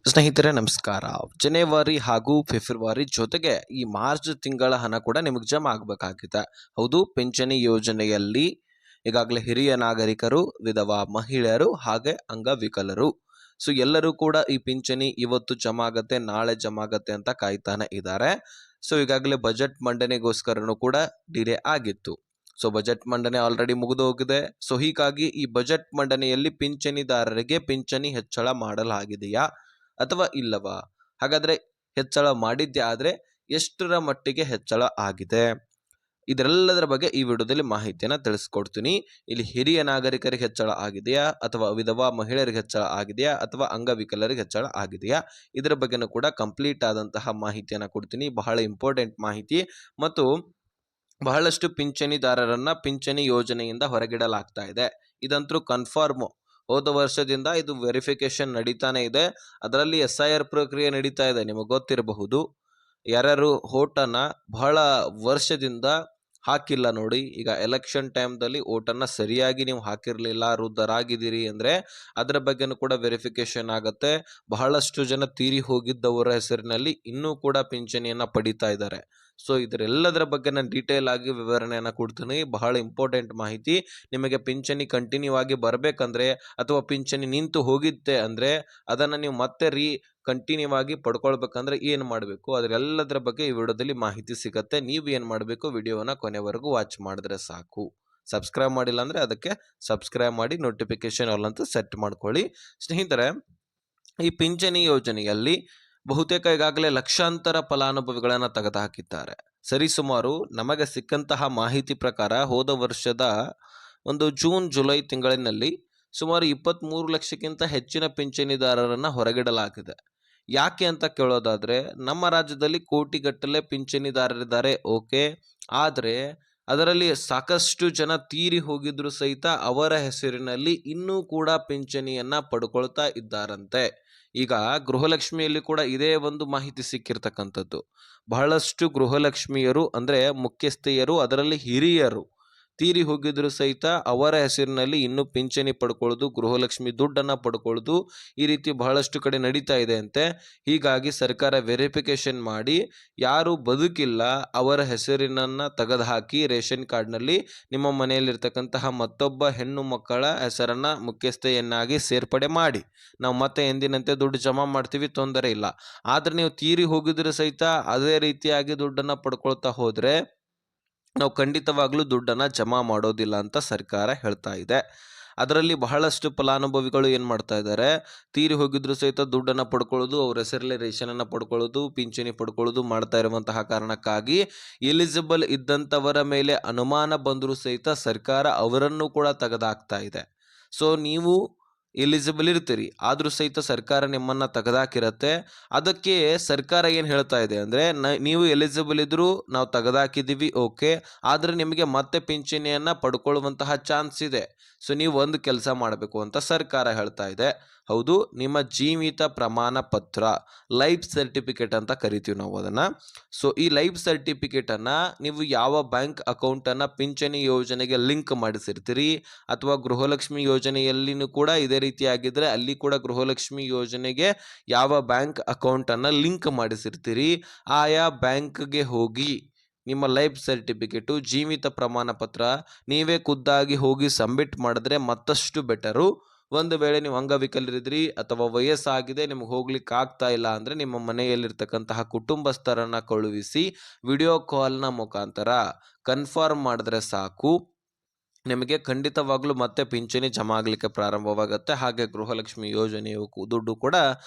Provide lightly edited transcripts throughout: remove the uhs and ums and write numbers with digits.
ಸ್ನೇಹಿತರೆ ನಮಸ್ಕಾರ. ಜನವರಿ ಹಾಗೂ ಫೆಬ್ರವರಿ ಜೊತೆಗೆ ಈ ಮಾರ್ಚ್ ತಿಂಗಳ ಹಣ ಕೂಡ ನಿಮಗೆ ಜಮಾ ಆಗಬೇಕಾಗಿದೆ. ಹೌದು, ಪಿಂಚಣಿ ಯೋಜನೆಯಲ್ಲಿ ಈಗಾಗಲೇ ಹಿರಿಯ ನಾಗರಿಕರು, ವಿಧವಾ ಮಹಿಳೆಯರು ಹಾಗೆ ಅಂಗವಿಕಲರು ಎಲ್ಲರೂ ಕೂಡ ಈ ಪಿಂಚಣಿ ಇವತ್ತು ಜಮಾ ಆಗತ್ತೆ, ನಾಳೆ ಜಮಾ ಆಗತ್ತೆ ಅಂತ ಕಾಯ್ತಾನೆ ಇದ್ದಾರೆ. ಈಗಾಗಲೇ ಬಜೆಟ್ ಮಂಡನೆಗೋಸ್ಕರನೂ ಕೂಡ ಡಿಲೇ ಆಗಿತ್ತು. ಬಜೆಟ್ ಮಂಡನೆ ಆಲ್ರೆಡಿ ಮುಗಿದು ಹೋಗಿದೆ. ಹೀಗಾಗಿ ಈ ಬಜೆಟ್ ಮಂಡನೆಯಲ್ಲಿ ಪಿಂಚಣಿದಾರರಿಗೆ ಪಿಂಚಣಿ ಹೆಚ್ಚಳ ಮಾಡಲಾಗಿದೆಯಾ ಅಥವಾ ಇಲ್ಲವಾ? ಹಾಗಾದ್ರೆ ಹೆಚ್ಚಳ ಮಾಡಿದ್ದೆ ಆದ್ರೆ ಎಷ್ಟರ ಮಟ್ಟಿಗೆ ಹೆಚ್ಚಳ ಆಗಿದೆ? ಇದರೆಲ್ಲದರ ಬಗ್ಗೆ ಈ ವಿಡಿಯೋದಲ್ಲಿ ಮಾಹಿತಿಯನ್ನ ತಿಳಿಸ್ಕೊಡ್ತೀನಿ. ಇಲ್ಲಿ ಹಿರಿಯ ನಾಗರಿಕರಿಗೆ ಹೆಚ್ಚಳ ಆಗಿದೆಯಾ ಅಥವಾ ವಿಧವಾ ಮಹಿಳೆಯರಿಗೆ ಹೆಚ್ಚಳ ಆಗಿದೆಯಾ ಅಥವಾ ಅಂಗವಿಕಲರಿಗೆ ಹೆಚ್ಚಳ ಆಗಿದೆಯಾ? ಇದರ ಬಗ್ಗೆನೂ ಕೂಡ ಕಂಪ್ಲೀಟ್ ಆದಂತಹ ಮಾಹಿತಿಯನ್ನ ಕೊಡ್ತೀನಿ. ಬಹಳ ಇಂಪಾರ್ಟೆಂಟ್ ಮಾಹಿತಿ. ಮತ್ತು ಬಹಳಷ್ಟು ಪಿಂಚಣಿದಾರರನ್ನ ಪಿಂಚಣಿ ಯೋಜನೆಯಿಂದ ಹೊರಗಿಡಲಾಗ್ತಾ ಇದೆ. ಇದಂತೂ ಕನ್ಫರ್ಮ್. ಹೋದ ವರ್ಷದಿಂದ ಇದು ವೆರಿಫಿಕೇಶನ್ ನಡೀತಾನೆ ಇದೆ. ಅದರಲ್ಲಿ SIR ಪ್ರಕ್ರಿಯೆ ನಡೀತಾ ಇದೆ. ನಿಮಗೆ ಗೊತ್ತಿರಬಹುದು. ಯಾರ್ಯಾರು ಓಟನ್ನ ಬಹಳ ವರ್ಷದಿಂದ ಹಾಕಿಲ್ಲ ನೋಡಿ, ಈಗ ಎಲೆಕ್ಷನ್ ಟೈಮ್ದಲ್ಲಿ ಓಟನ್ನ ಸರಿಯಾಗಿ ನೀವು ಹಾಕಿರ್ಲಿಲ್ಲ, ವೃದ್ಧರಾಗಿದ್ದೀರಿ ಅಂದ್ರೆ ಅದರ ಬಗ್ಗೆನೂ ಕೂಡ ವೆರಿಫಿಕೇಶನ್ ಆಗತ್ತೆ. ಬಹಳಷ್ಟು ಜನ ತೀರಿ ಹೋಗಿದ್ದವರ ಹೆಸರಿನಲ್ಲಿ ಇನ್ನೂ ಕೂಡ ಪಿಂಚಣಿಯನ್ನ ಪಡಿತಾ ಇದ್ದಾರೆ. ಇದರೆಲ್ಲದರ ಬಗ್ಗೆ ನಾನು ಡೀಟೇಲ್ ಆಗಿ ವಿವರಣೆಯನ್ನ ಕೊಡ್ತೀನಿ. ಬಹಳ ಇಂಪಾರ್ಟೆಂಟ್ ಮಾಹಿತಿ. ನಿಮಗೆ ಪಿಂಚಣಿ ಕಂಟಿನ್ಯೂ ಆಗಿ ಬರ್ಬೇಕಂದ್ರೆ ಅಥವಾ ಪಿಂಚಣಿ ನಿಂತು ಹೋಗಿತ್ತೆ ಅಂದ್ರೆ ಅದನ್ನ ನೀವು ಮತ್ತೆ ಕಂಟಿನ್ಯೂ ಆಗಿ ಪಡ್ಕೊಳ್ಬೇಕಂದ್ರೆ ಏನ್ ಮಾಡಬೇಕು, ಅದರೆಲ್ಲದರ ಬಗ್ಗೆ ಈ ವಿಡಿಯೋದಲ್ಲಿ ಮಾಹಿತಿ ಸಿಗತ್ತೆ. ನೀವು ಏನ್ ಮಾಡಬೇಕು, ವಿಡಿಯೋವನ್ನ ಕೊನೆವರೆಗೂ ವಾಚ್ ಮಾಡಿದ್ರೆ ಸಾಕು. ಸಬ್ಸ್ಕ್ರೈಬ್ ಮಾಡಿಲ್ಲ ಅಂದ್ರೆ ಅದಕ್ಕೆ ಸಬ್ಸ್ಕ್ರೈಬ್ ಮಾಡಿ, ನೋಟಿಫಿಕೇಶನ್ ಆಲ್ ಅಂತ ಸೆಟ್ ಮಾಡ್ಕೊಳ್ಳಿ. ಸ್ನೇಹಿತರೆ, ಈ ಪಿಂಚಣಿ ಯೋಜನೆಯಲ್ಲಿ ಬಹುತೇಕ ಈಗಾಗಲೇ ಲಕ್ಷಾಂತರ ಫಲಾನುಭವಿಗಳನ್ನ ತೆಗೆದುಹಾಕಿದ್ದಾರೆ. ಸರಿಸುಮಾರು ನಮಗೆ ಸಿಕ್ಕಂತಹ ಮಾಹಿತಿ ಪ್ರಕಾರ ಹೋದ ವರ್ಷದ ಒಂದು ಜೂನ್ ಜುಲೈ ತಿಂಗಳಿನಲ್ಲಿ ಸುಮಾರು 23 ಲಕ್ಷಕ್ಕಿಂತ ಹೆಚ್ಚಿನ ಪಿಂಚಣಿದಾರರನ್ನ ಹೊರಗಿಡಲಾಗಿದೆ. ಯಾಕೆ ಅಂತ ಕೇಳೋದಾದ್ರೆ, ನಮ್ಮ ರಾಜ್ಯದಲ್ಲಿ ಕೋಟಿಗಟ್ಟಲೆ ಪಿಂಚಣಿದಾರರಿದ್ದಾರೆ, ಓಕೆ. ಆದ್ರೆ ಅದರಲ್ಲಿ ಸಾಕಷ್ಟು ಜನ ತೀರಿ ಹೋಗಿದ್ರು ಸಹಿತ ಅವರ ಹೆಸರಿನಲ್ಲಿ ಇನ್ನೂ ಕೂಡ ಪಿಂಚಣಿಯನ್ನ ಪಡ್ಕೊಳ್ತಾ ಇದ್ದಾರಂತೆ. ಈಗ ಗೃಹಲಕ್ಷ್ಮಿಯಲ್ಲಿ ಕೂಡ ಇದೇ ಒಂದು ಮಾಹಿತಿ ಸಿಕ್ಕಿರ್ತಕ್ಕಂಥದ್ದು. ಬಹಳಷ್ಟು ಗೃಹಲಕ್ಷ್ಮಿಯರು ಅಂದ್ರೆ ಮುಖ್ಯಸ್ಥೆಯರು, ಅದರಲ್ಲಿ ಹಿರಿಯರು ತೀರಿ ಹೋಗಿದ್ರು ಸಹಿತ ಅವರ ಹೆಸರಿನಲ್ಲಿ ಇನ್ನೂ ಪಿಂಚಣಿ ಪಡ್ಕೊಳ್ಳೋದು, ಗೃಹಲಕ್ಷ್ಮಿ ದುಡ್ಡನ್ನ ಪಡ್ಕೊಳ್ಳೋದು, ಈ ರೀತಿ ಬಹಳಷ್ಟು ಕಡೆ ನಡೀತಾ ಇದೆ ಅಂತೆ. ಹೀಗಾಗಿ ಸರ್ಕಾರ ವೆರಿಫಿಕೇಶನ್ ಮಾಡಿ ಯಾರು ಬದುಕಿಲ್ಲ ಅವರ ಹೆಸರಿನನ್ನ ತೆಗೆದುಹಾಕಿ ರೇಷನ್ ಕಾರ್ಡ್ನಲ್ಲಿ ನಿಮ್ಮ ಮನೆಯಲ್ಲಿರ್ತಕ್ಕಂತಹ ಮತ್ತೊಬ್ಬ ಹೆಣ್ಣು ಮಕ್ಕಳ ಹೆಸರನ್ನ ಮುಖ್ಯಸ್ಥೆಯನ್ನಾಗಿ ಸೇರ್ಪಡೆ ಮಾಡಿ. ನಾವು ಮತ್ತೆ ಎಂದಿನಂತೆ ದುಡ್ಡು ಜಮಾ ಮಾಡ್ತೀವಿ, ತೊಂದರೆ ಇಲ್ಲ. ಆದ್ರೆ ನೀವು ತೀರಿ ಹೋಗಿದ್ರೆ ಸಹಿತ ಅದೇ ರೀತಿಯಾಗಿ ದುಡ್ಡನ್ನ ಪಡ್ಕೊಳ್ತಾ ಹೋದ್ರೆ ನಾವು ಖಂಡಿತವಾಗ್ಲೂ ದುಡ್ಡನ್ನ ಜಮಾ ಮಾಡೋದಿಲ್ಲ ಅಂತ ಸರ್ಕಾರ ಹೇಳ್ತಾ ಇದೆ. ಅದರಲ್ಲಿ ಬಹಳಷ್ಟು ಫಲಾನುಭವಿಗಳು ಏನ್ ಮಾಡ್ತಾ ಇದ್ದಾರೆ, ತೀರಿ ಹೋಗಿದ್ರು ಸಹಿತ ದುಡ್ಡನ್ನ ಪಡ್ಕೊಳ್ಳೋದು, ಅವ್ರ ಹೆಸರಲ್ಲಿ ರೇಷನ್ ಅನ್ನ ಪಡ್ಕೊಳ್ಳೋದು, ಪಿಂಚಣಿ ಪಡ್ಕೊಳ್ಳೋದು ಮಾಡ್ತಾ ಇರುವಂತಹ ಕಾರಣಕ್ಕಾಗಿ ಎಲಿಜಿಬಲ್ ಇದ್ದಂತವರ ಮೇಲೆ ಅನುಮಾನ ಬಂದರೂ ಸಹಿತ ಸರ್ಕಾರ ಅವರನ್ನು ಕೂಡ ತೆಗೆದಾಕ್ತಾ ಇದೆ. ನೀವು ಎಲಿಜಿಬಲ್ ಇರ್ತೀರಿ, ಆದ್ರೂ ಸಹಿತ ಸರ್ಕಾರ ನಿಮ್ಮನ್ನ ತೆಗೆದಾಕಿರತ್ತೆ. ಅದಕ್ಕೆ ಸರ್ಕಾರ ಏನ್ ಹೇಳ್ತಾ ಇದೆ ಅಂದ್ರೆ, ನೀವು ಎಲಿಜಿಬಲ್ ಇದ್ರು ನಾವು ತೆಗೆದಾಕಿದೀವಿ, ಓಕೆ. ಆದ್ರೆ ನಿಮಗೆ ಮತ್ತೆ ಪಿಂಚಣಿಯನ್ನ ಪಡ್ಕೊಳ್ಳುವಂತಹ ಚಾನ್ಸ್ ಇದೆ. ನೀವು ಒಂದು ಕೆಲಸ ಮಾಡಬೇಕು ಅಂತ ಸರ್ಕಾರ ಹೇಳ್ತಾ ಇದೆ. ಹೌದು, ನಿಮ್ಮ ಜೀವಿತ ಪ್ರಮಾಣ ಪತ್ರ, ಲೈಫ್ ಸರ್ಟಿಫಿಕೇಟ್ ಅಂತ ಕರಿತೀವಿ ನಾವು ಅದನ್ನ. ಈ ಲೈಫ್ ಸರ್ಟಿಫಿಕೇಟ್ ಅನ್ನ ನೀವು ಯಾವ ಬ್ಯಾಂಕ್ ಅಕೌಂಟ್ ಅನ್ನ ಪಿಂಚಣಿ ಯೋಜನೆಗೆ ಲಿಂಕ್ ಮಾಡಿಸಿರ್ತೀರಿ ಅಥವಾ ಗೃಹಲಕ್ಷ್ಮಿ ಯೋಜನೆಯಲ್ಲಿನೂ ಕೂಡ ಇದೇ ರೀತಿ ಆಗಿದ್ರೆ ಅಲ್ಲಿ ಕೂಡ ಗೃಹಲಕ್ಷ್ಮಿ ಯೋಜನೆಗೆ ಯಾವ ಬ್ಯಾಂಕ್ ಅಕೌಂಟ್ ಅನ್ನ ಲಿಂಕ್ ಮಾಡಿಸಿರ್ತೀರಿ, ಆಯಾ ಬ್ಯಾಂಕ್ಗೆ ಹೋಗಿ ನಿಮ್ಮ ಲೈಫ್ ಸರ್ಟಿಫಿಕೇಟು, ಜೀವಿತ ಪ್ರಮಾಣ ಪತ್ರ ನೀವೇ ಖುದ್ದಾಗಿ ಹೋಗಿ ಸಬ್ಮಿಟ್ ಮಾಡಿದ್ರೆ ಮತ್ತಷ್ಟು ಬೆಟರು. ಒಂದು ವೇಳೆ ನೀವು ಅಂಗವಿಕಲರಿದ್ರಿ ಅಥವಾ ವಯಸ್ಸಾಗಿದೆ, ನಿಮ್ಗೆ ಹೋಗ್ಲಿಕ್ಕೆ ಆಗ್ತಾ ಇಲ್ಲ ಅಂದ್ರೆ ನಿಮ್ಮ ಮನೆಯಲ್ಲಿರ್ತಕ್ಕಂತಹ ಕುಟುಂಬಸ್ಥರನ್ನ ಕಳುಹಿಸಿ ವಿಡಿಯೋ ಕಾಲ್ನ ಮುಖಾಂತರ ಕನ್ಫರ್ಮ್ ಮಾಡಿದ್ರೆ ಸಾಕು. ನಿಮಗೆ ಖಂಡಿತವಾಗ್ಲೂ ಮತ್ತೆ ಪಿಂಚಣಿ ಜಮಾ ಆಗಲಿಕ್ಕೆ ಪ್ರಾರಂಭವಾಗುತ್ತೆ. ಹಾಗೆ ಗೃಹಲಕ್ಷ್ಮಿ ಯೋಜನೆಯು ದುಡ್ಡು ಕೂಡ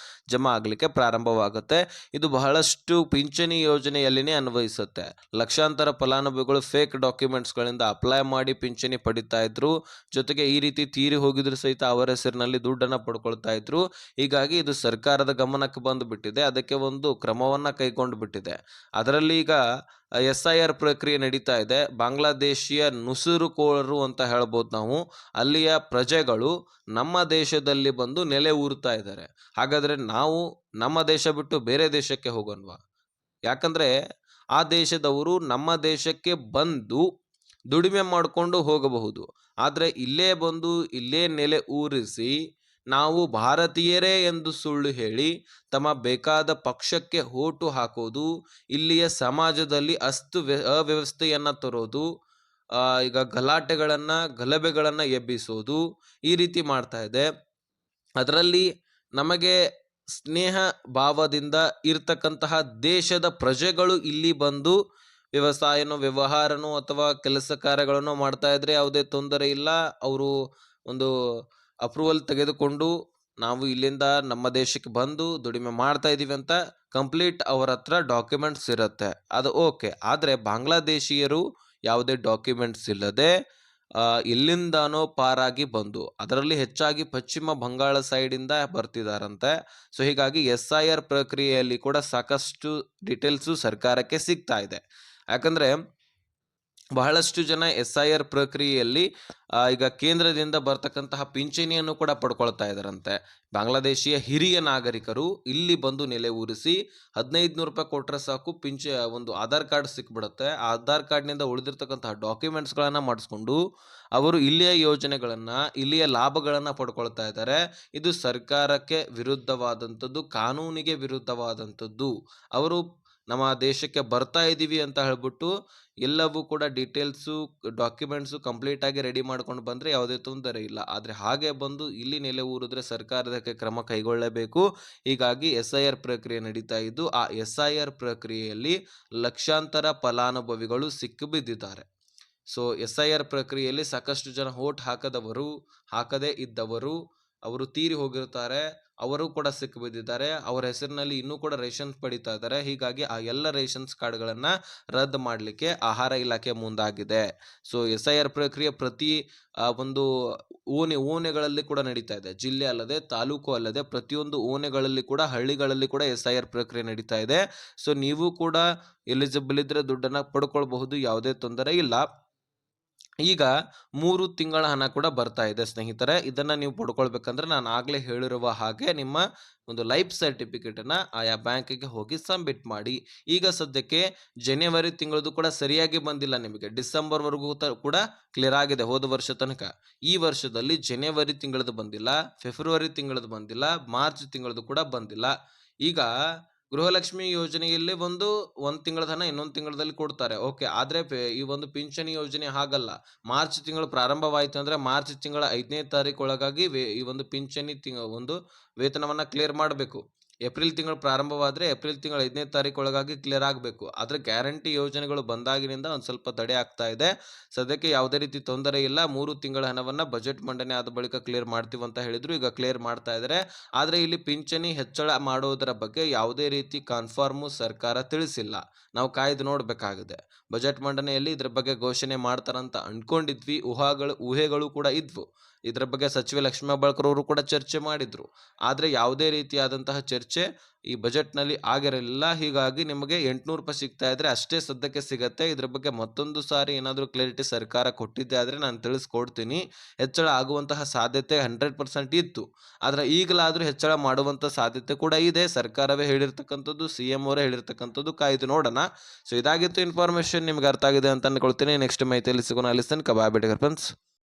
ಜಮಾ ಆಗಲಿಕ್ಕೆ ಪ್ರಾರಂಭವಾಗುತ್ತೆ. ಇದು ಬಹಳಷ್ಟು ಪಿಂಚಣಿ ಯೋಜನೆಯಲ್ಲಿನೇ ಅನ್ವಯಿಸುತ್ತೆ. ಲಕ್ಷಾಂತರ ಫಲಾನುಭವಿಗಳು ಫೇಕ್ ಡಾಕ್ಯುಮೆಂಟ್ಸ್ಗಳಿಂದ ಅಪ್ಲೈ ಮಾಡಿ ಪಿಂಚಣಿ ಪಡಿತಾ ಇದ್ರು. ಜೊತೆಗೆ ಈ ರೀತಿ ತೀರಿ ಹೋಗಿದ್ರು ಸಹಿತ ಅವರ ಹೆಸರಿನಲ್ಲಿ ದುಡ್ಡನ್ನ ಪಡ್ಕೊಳ್ತಾ ಇದ್ರು. ಹೀಗಾಗಿ ಇದು ಸರ್ಕಾರದ ಗಮನಕ್ಕೆ ಬಂದು ಬಿಟ್ಟಿದೆ. ಅದಕ್ಕೆ ಒಂದು ಕ್ರಮವನ್ನ ಕೈಗೊಂಡು ಬಿಟ್ಟಿದೆ. ಅದರಲ್ಲಿ ಈಗ SIR ಪ್ರಕ್ರಿಯೆ ನಡೀತಾ ಇದೆ. ಬಾಂಗ್ಲಾದೇಶಿಯ ನುಸುರುಕೋರರು ಅಂತ ಹೇಳ್ಬೋದು ನಾವು. ಅಲ್ಲಿಯ ಪ್ರಜೆಗಳು ನಮ್ಮ ದೇಶದಲ್ಲಿ ಬಂದು ನೆಲೆ ಊರ್ತಾ ಇದ್ದಾರೆ. ಹಾಗಾದ್ರೆ ನಾವು ನಮ್ಮ ದೇಶ ಬಿಟ್ಟು ಬೇರೆ ದೇಶಕ್ಕೆ ಹೋಗೋಣವಾ? ಯಾಕಂದ್ರೆ ಆ ದೇಶದವರು ನಮ್ಮ ದೇಶಕ್ಕೆ ಬಂದು ದುಡಿಮೆ ಮಾಡಿಕೊಂಡು ಹೋಗಬಹುದು. ಆದ್ರೆ ಇಲ್ಲೇ ಬಂದು ಇಲ್ಲೇ ನೆಲೆ ಊರಿಸಿ ನಾವು ಭಾರತೀಯರೇ ಎಂದು ಸುಳ್ಳು ಹೇಳಿ ತಮ್ಮ ಬೇಕಾದ ಪಕ್ಷಕ್ಕೆ ಓಟು ಹಾಕೋದು, ಇಲ್ಲಿಯ ಸಮಾಜದಲ್ಲಿ ಅವ್ಯವಸ್ಥೆಯನ್ನ ತರೋದು, ಈಗ ಗಲಭೆಗಳನ್ನ ಎಬ್ಬಿಸೋದು, ಈ ರೀತಿ ಮಾಡ್ತಾ ಇದೆ. ಅದರಲ್ಲಿ ನಮಗೆ ಸ್ನೇಹ ಭಾವದಿಂದ ಇರ್ತಕ್ಕಂತಹ ದೇಶದ ಪ್ರಜೆಗಳು ಇಲ್ಲಿ ಬಂದು ವ್ಯವಹಾರನೋ ಅಥವಾ ಕೆಲಸ ಕಾರ್ಯಗಳನ್ನು ಮಾಡ್ತಾ ಇದ್ರೆ ಯಾವುದೇ ತೊಂದರೆ ಇಲ್ಲ. ಅವರು ಒಂದು ಅಪ್ರೂವಲ್ ತೆಗೆದುಕೊಂಡು ನಾವು ಇಲ್ಲಿಂದ ನಮ್ಮ ದೇಶಕ್ಕೆ ಬಂದು ದುಡಿಮೆ ಮಾಡ್ತಾ ಇದೀವಿ ಅಂತ ಕಂಪ್ಲೀಟ್ ಅವರ ಹತ್ರ ಡಾಕ್ಯುಮೆಂಟ್ಸ್ ಇರುತ್ತೆ, ಅದು ಓಕೆ. ಆದ್ರೆ ಬಾಂಗ್ಲಾದೇಶಿಯರು ಯಾವುದೇ ಡಾಕ್ಯುಮೆಂಟ್ಸ್ ಇಲ್ಲದೆ ಎಲ್ಲಿಂದಾನೋ ಪಾರಾಗಿ ಬಂದು, ಅದರಲ್ಲಿ ಹೆಚ್ಚಾಗಿ ಪಶ್ಚಿಮ ಬಂಗಾಳ ಸೈಡಿಂದ ಬರ್ತಿದಾರಂತೆ. ಸೊ ಹೀಗಾಗಿ SIR ಪ್ರಕ್ರಿಯೆಯಲ್ಲಿ ಕೂಡ ಸಾಕಷ್ಟು ಡೀಟೇಲ್ಸು ಸರ್ಕಾರಕ್ಕೆ ಸಿಗ್ತಾ ಇದೆ. ಯಾಕಂದ್ರೆ ಬಹಳಷ್ಟು ಜನ SIR ಪ್ರಕ್ರಿಯೆಯಲ್ಲಿ ಈಗ ಕೇಂದ್ರದಿಂದ ಬರ್ತಕ್ಕಂತಹ ಪಿಂಚಣಿಯನ್ನು ಕೂಡ ಪಡ್ಕೊಳ್ತಾ ಇದ್ದಾರಂತೆ. ಬಾಂಗ್ಲಾದೇಶಿಯ ಹಿರಿಯ ನಾಗರಿಕರು ಇಲ್ಲಿ ಬಂದು ನೆಲೆ ಊರಿಸಿ 1500 ರೂಪಾಯಿ ಕೊಟ್ರೆ ಸಾಕು ಒಂದು ಆಧಾರ್ ಕಾರ್ಡ್ ಸಿಕ್ಬಿಡುತ್ತೆ. ಆ ಆಧಾರ್ ಕಾರ್ಡ್ನಿಂದ ಉಳಿದಿರ್ತಕ್ಕಂತಹ ಡಾಕ್ಯುಮೆಂಟ್ಸ್ಗಳನ್ನ ಮಾಡಿಸ್ಕೊಂಡು ಅವರು ಇಲ್ಲಿಯ ಯೋಜನೆಗಳನ್ನ, ಇಲ್ಲಿಯ ಲಾಭಗಳನ್ನ ಪಡ್ಕೊಳ್ತಾ ಇದ್ದಾರೆ. ಇದು ಸರ್ಕಾರಕ್ಕೆ ವಿರುದ್ಧವಾದಂಥದ್ದು, ಕಾನೂನಿಗೆ ವಿರುದ್ಧವಾದಂಥದ್ದು. ಅವರು ನಮ್ಮ ದೇಶಕ್ಕೆ ಬರ್ತಾ ಇದ್ದೀವಿ ಅಂತ ಹೇಳ್ಬಿಟ್ಟು ಎಲ್ಲವೂ ಕೂಡ ಡೀಟೇಲ್ಸು, ಡಾಕ್ಯುಮೆಂಟ್ಸು ಕಂಪ್ಲೀಟ್ ಆಗಿ ರೆಡಿ ಮಾಡ್ಕೊಂಡು ಬಂದರೆ ಯಾವುದೇ ತೊಂದರೆ ಇಲ್ಲ. ಆದರೆ ಹಾಗೆ ಬಂದು ಇಲ್ಲಿ ನೆಲೆ ಊರಿದ್ರೆ ಸರ್ಕಾರದಕ್ಕೆ ಕ್ರಮ ಕೈಗೊಳ್ಳಬೇಕು. ಹೀಗಾಗಿ SIR ಪ್ರಕ್ರಿಯೆ ನಡೀತಾ ಇದ್ದು, ಆ SIR ಪ್ರಕ್ರಿಯೆಯಲ್ಲಿ ಲಕ್ಷಾಂತರ ಫಲಾನುಭವಿಗಳು ಸಿಕ್ಕಿಬಿದ್ದಿದ್ದಾರೆ. ಸೊ SIR ಪ್ರಕ್ರಿಯೆಯಲ್ಲಿ ಸಾಕಷ್ಟು ಜನ ಹಾಕದೇ ಇದ್ದವರು, ಅವರು ತೀರಿ ಹೋಗಿರ್ತಾರೆ, ಅವರು ಕೂಡ ಸಿಕ್ಕಿಬಿದ್ದಿದ್ದಾರೆ. ಅವರ ಹೆಸರಿನಲ್ಲಿ ಇನ್ನೂ ಕೂಡ ರೇಷನ್ಸ್ ಪಡಿತಾ ಇದ್ದಾರೆ. ಹೀಗಾಗಿ ಆ ಎಲ್ಲ ರೇಷನ್ಸ್ ಕಾರ್ಡ್ಗಳನ್ನ ರದ್ದು ಮಾಡಲಿಕ್ಕೆ ಆಹಾರ ಇಲಾಖೆ ಮುಂದಾಗಿದೆ. ಸೊ SIR ಪ್ರಕ್ರಿಯೆ ಪ್ರತಿ ಒಂದು ಓಣೆಗಳಲ್ಲಿ ಕೂಡ ನಡೀತಾ ಇದೆ. ಜಿಲ್ಲೆ ಅಲ್ಲದೆ, ತಾಲೂಕು ಅಲ್ಲದೆ, ಪ್ರತಿಯೊಂದು ಓಣೆಗಳಲ್ಲಿ ಕೂಡ, ಹಳ್ಳಿಗಳಲ್ಲಿ ಕೂಡ SIR ಪ್ರಕ್ರಿಯೆ ನಡೀತಾ ಇದೆ. ಸೊ ನೀವು ಕೂಡ ಎಲಿಜಿಬಲ್ ಇದ್ರೆ ದುಡ್ಡನ್ನ ಪಡ್ಕೊಳ್ಬಹುದು, ಯಾವುದೇ ತೊಂದರೆ ಇಲ್ಲ. ಈಗ 3 ತಿಂಗಳ ಹಣ ಕೂಡ ಬರ್ತಾ ಇದೆ ಸ್ನೇಹಿತರೆ. ಇದನ್ನ ನೀವು ಪಡ್ಕೊಳ್ಬೇಕಂದ್ರೆ ನಾನು ಆಗ್ಲೇ ಹೇಳಿರುವ ಹಾಗೆ ನಿಮ್ಮ ಒಂದು ಲೈಫ್ ಸರ್ಟಿಫಿಕೇಟನ್ನು ಆಯಾ ಬ್ಯಾಂಕಿಗೆ ಹೋಗಿ ಸಬ್ಮಿಟ್ ಮಾಡಿ. ಈಗ ಸದ್ಯಕ್ಕೆ ಜನವರಿ ತಿಂಗಳದು ಕೂಡ ಸರಿಯಾಗಿ ಬಂದಿಲ್ಲ ನಿಮಗೆ, ಡಿಸೆಂಬರ್ವರೆಗೂ ಕೂಡ ಕ್ಲಿಯರ್ ಆಗಿದೆ ಹೋದ ವರ್ಷ ತನಕ. ಈ ವರ್ಷದಲ್ಲಿ ಜನವರಿ ತಿಂಗಳದು ಬಂದಿಲ್ಲ, ಫೆಬ್ರವರಿ ತಿಂಗಳದು ಬಂದಿಲ್ಲ, ಮಾರ್ಚ್ ತಿಂಗಳದು ಕೂಡ ಬಂದಿಲ್ಲ. ಈಗ ಗೃಹಲಕ್ಷ್ಮಿ ಯೋಜನೆಯಲ್ಲಿ ಒಂದು ತಿಂಗಳ ಹಣ ಇನ್ನೊಂದು ತಿಂಗಳಲ್ಲಿ ಕೊಡ್ತಾರೆ, ಓಕೆ. ಆದ್ರೆ ಈ ಒಂದು ಪಿಂಚಣಿ ಯೋಜನೆ ಹಾಗಲ್ಲ. ಮಾರ್ಚ್ ತಿಂಗಳು ಪ್ರಾರಂಭವಾಯಿತು ಅಂದ್ರೆ ಮಾರ್ಚ್ ತಿಂಗಳ 5ನೇ ತಾರೀಕು ಒಳಗಾಗಿ ಈ ಒಂದು ಪಿಂಚಣಿ ಒಂದು ವೇತನವನ್ನ ಕ್ಲಿಯರ್ ಮಾಡಬೇಕು. ಏಪ್ರಿಲ್ ತಿಂಗಳು ಪ್ರಾರಂಭವಾದ್ರೆ ಏಪ್ರಿಲ್ ತಿಂಗಳ 5ನೇ ತಾರೀಕು ಒಳಗಾಗಿ ಕ್ಲಿಯರ್ ಆಗಬೇಕು. ಆದ್ರೆ ಗ್ಯಾರಂಟಿ ಯೋಜನೆಗಳು ಬಂದಾಗಿನಿಂದ ಒಂದು ಸ್ವಲ್ಪ ತಡೆ ಆಗ್ತಾ ಇದೆ. ಸದ್ಯಕ್ಕೆ ಯಾವುದೇ ರೀತಿ ತೊಂದರೆ ಇಲ್ಲ. 3 ತಿಂಗಳ ಹಣವನ್ನ ಬಜೆಟ್ ಮಂಡನೆ ಆದ ಬಳಿಕ ಕ್ಲಿಯರ್ ಮಾಡ್ತೀವಿ ಅಂತ ಹೇಳಿದ್ರು, ಈಗ ಕ್ಲಿಯರ್ ಮಾಡ್ತಾ ಇದ್ದಾರೆ. ಆದ್ರೆ ಇಲ್ಲಿ ಪಿಂಚಣಿ ಹೆಚ್ಚಳ ಮಾಡೋದರ ಬಗ್ಗೆ ಯಾವುದೇ ರೀತಿ ಕನ್ಫರ್ಮ್ ಸರ್ಕಾರ ತಿಳಿಸಿಲ್ಲ. ನಾವು ಕಾಯ್ದು ನೋಡ್ಬೇಕಾಗಿದೆ. ಬಜೆಟ್ ಮಂಡನೆಯಲ್ಲಿ ಇದ್ರ ಬಗ್ಗೆ ಘೋಷಣೆ ಮಾಡ್ತಾರಂತ ಅನ್ಕೊಂಡಿದ್ವಿ. ಊಹೆಗಳು ಕೂಡ ಇದ್ವು. ಇದರ ಬಗ್ಗೆ ಸಚಿವೆ ಲಕ್ಷ್ಮೀ ಹೆಬ್ಬಾಳ್ಕರ್ ಅವರು ಕೂಡ ಚರ್ಚೆ ಮಾಡಿದ್ರು. ಆದ್ರೆ ಯಾವುದೇ ರೀತಿಯಾದಂತಹ ಚರ್ಚೆ ಈ ಬಜೆಟ್ನಲ್ಲಿ ಆಗಿರಲಿಲ್ಲ. ಹೀಗಾಗಿ ನಿಮಗೆ 800 ರೂಪಾಯಿ ಸಿಗ್ತಾ ಇದ್ರೆ ಅಷ್ಟೇ ಸದ್ಯಕ್ಕೆ ಸಿಗತ್ತೆ. ಇದ್ರ ಬಗ್ಗೆ ಮತ್ತೊಂದು ಸಾರಿ ಏನಾದರೂ ಕ್ಲಾರಿಟಿ ಸರ್ಕಾರ ಕೊಟ್ಟಿದ್ದೆ ಆದ್ರೆ ನಾನು ತಿಳಿಸ್ಕೊಡ್ತೀನಿ. ಹೆಚ್ಚಳ ಆಗುವಂತಹ ಸಾಧ್ಯತೆ 100% ಇತ್ತು. ಆದ್ರೆ ಈಗಲಾದ್ರೂ ಹೆಚ್ಚಳ ಮಾಡುವಂತ ಸಾಧ್ಯತೆ ಕೂಡ ಇದೆ. ಸರ್ಕಾರವೇ ಹೇಳಿರ್ತಕ್ಕಂಥದ್ದು, CM ಅವರೇ ಹೇಳಿರ್ತಕ್ಕಂಥದ್ದು. ಕಾಯ್ದು ನೋಡೋಣ. ಸೊ ಇದಾಗಿತ್ತು ಇನ್ಫಾರ್ಮೇಶನ್. ನಿಮ್ಗೆ ಅರ್ಥ ಆಗಿದೆ ಅಂತ ಅನ್ಕೊಳ್ತೀನಿ. ನೆಕ್ಸ್ಟ್ ಮಾಹಿತಿಯಲ್ಲಿ ಸಿಗೋಣ. ಅಲ್ಲಿ ತನಕ ಬಾಯ್, ಫ್ರೆಂಡ್ಸ್.